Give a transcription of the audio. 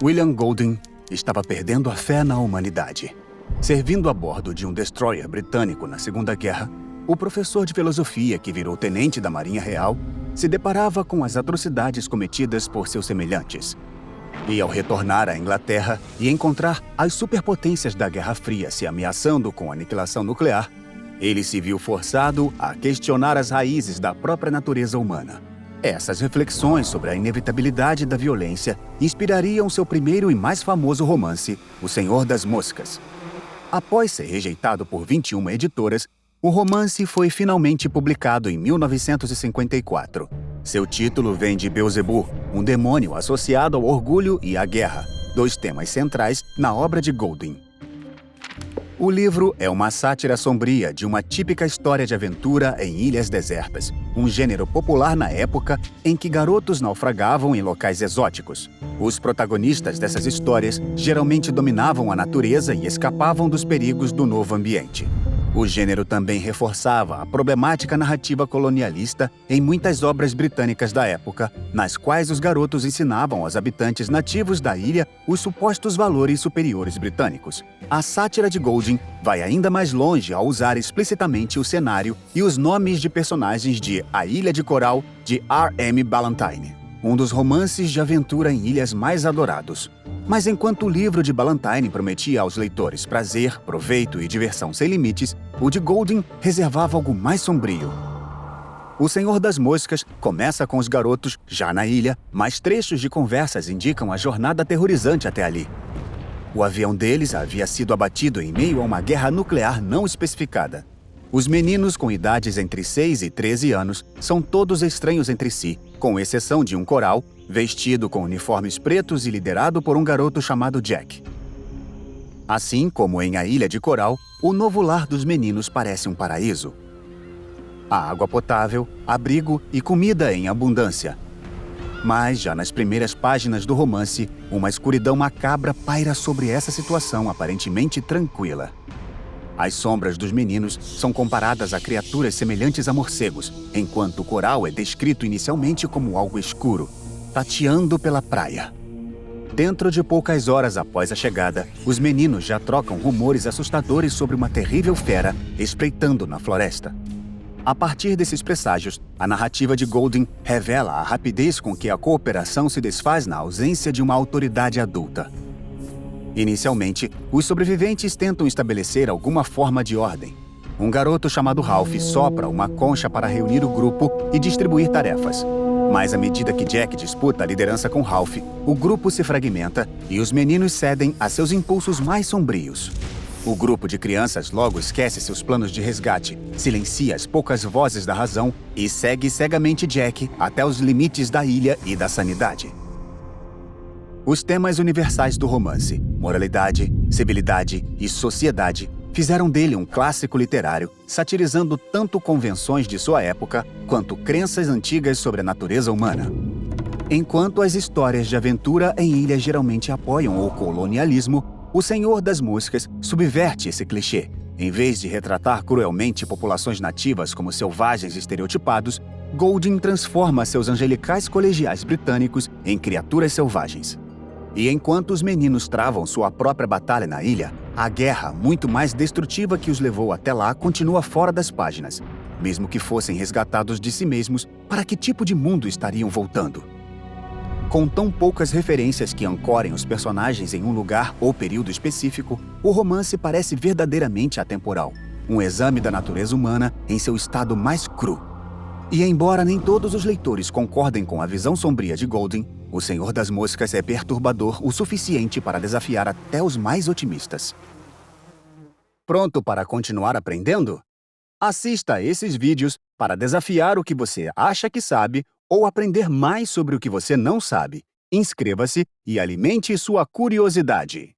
William Golding estava perdendo a fé na humanidade. Servindo a bordo de um destroyer britânico na Segunda Guerra, o professor de filosofia que virou tenente da Marinha Real se deparava com as atrocidades cometidas por seus semelhantes. E ao retornar à Inglaterra e encontrar as superpotências da Guerra Fria se ameaçando com a aniquilação nuclear, ele se viu forçado a questionar as raízes da própria natureza humana. Essas reflexões sobre a inevitabilidade da violência inspirariam seu primeiro e mais famoso romance, O Senhor das Moscas. Após ser rejeitado por 21 editoras, o romance foi finalmente publicado em 1954. Seu título vem de Beelzebub, um demônio associado ao orgulho e à guerra, dois temas centrais na obra de Golding. O livro é uma sátira sombria de uma típica história de aventura em ilhas desertas, um gênero popular na época em que garotos naufragavam em locais exóticos. Os protagonistas dessas histórias geralmente dominavam a natureza e escapavam dos perigos do novo ambiente. O gênero também reforçava a problemática narrativa colonialista em muitas obras britânicas da época, nas quais os garotos ensinavam aos habitantes nativos da ilha os supostos valores superiores britânicos. A sátira de Golding vai ainda mais longe ao usar explicitamente o cenário e os nomes de personagens de A Ilha de Coral, de R.M. Ballantyne, um dos romances de aventura em ilhas mais adorados. Mas enquanto o livro de Ballantyne prometia aos leitores prazer, proveito e diversão sem limites, o de Golding reservava algo mais sombrio. O Senhor das Moscas começa com os garotos já na ilha, mas trechos de conversas indicam a jornada aterrorizante até ali. O avião deles havia sido abatido em meio a uma guerra nuclear não especificada. Os meninos com idades entre 6 e 13 anos são todos estranhos entre si, com exceção de um coral, vestido com uniformes pretos e liderado por um garoto chamado Jack. Assim como em A Ilha de Coral, o novo lar dos meninos parece um paraíso. Há água potável, abrigo e comida em abundância. Mas, já nas primeiras páginas do romance, uma escuridão macabra paira sobre essa situação aparentemente tranquila. As sombras dos meninos são comparadas a criaturas semelhantes a morcegos, enquanto o coral é descrito inicialmente como algo escuro, tateando pela praia. Dentro de poucas horas após a chegada, os meninos já trocam rumores assustadores sobre uma terrível fera espreitando na floresta. A partir desses presságios, a narrativa de Golding revela a rapidez com que a cooperação se desfaz na ausência de uma autoridade adulta. Inicialmente, os sobreviventes tentam estabelecer alguma forma de ordem. Um garoto chamado Ralph sopra uma concha para reunir o grupo e distribuir tarefas. Mas à medida que Jack disputa a liderança com Ralph, o grupo se fragmenta e os meninos cedem a seus impulsos mais sombrios. O grupo de crianças logo esquece seus planos de resgate, silencia as poucas vozes da razão e segue cegamente Jack até os limites da ilha e da sanidade. Os temas universais do romance, moralidade, civilidade e sociedade, fizeram dele um clássico literário, satirizando tanto convenções de sua época quanto crenças antigas sobre a natureza humana. Enquanto as histórias de aventura em ilhas geralmente apoiam o colonialismo, O Senhor das Moscas subverte esse clichê. Em vez de retratar cruelmente populações nativas como selvagens estereotipados, Golding transforma seus angelicais colegiais britânicos em criaturas selvagens. E enquanto os meninos travam sua própria batalha na ilha, a guerra, muito mais destrutiva que os levou até lá, continua fora das páginas. Mesmo que fossem resgatados de si mesmos, para que tipo de mundo estariam voltando? Com tão poucas referências que ancorem os personagens em um lugar ou período específico, o romance parece verdadeiramente atemporal, um exame da natureza humana em seu estado mais cru. E embora nem todos os leitores concordem com a visão sombria de Golding, O Senhor das Moscas é perturbador o suficiente para desafiar até os mais otimistas. Pronto para continuar aprendendo? Assista a esses vídeos para desafiar o que você acha que sabe ou aprender mais sobre o que você não sabe. Inscreva-se e alimente sua curiosidade.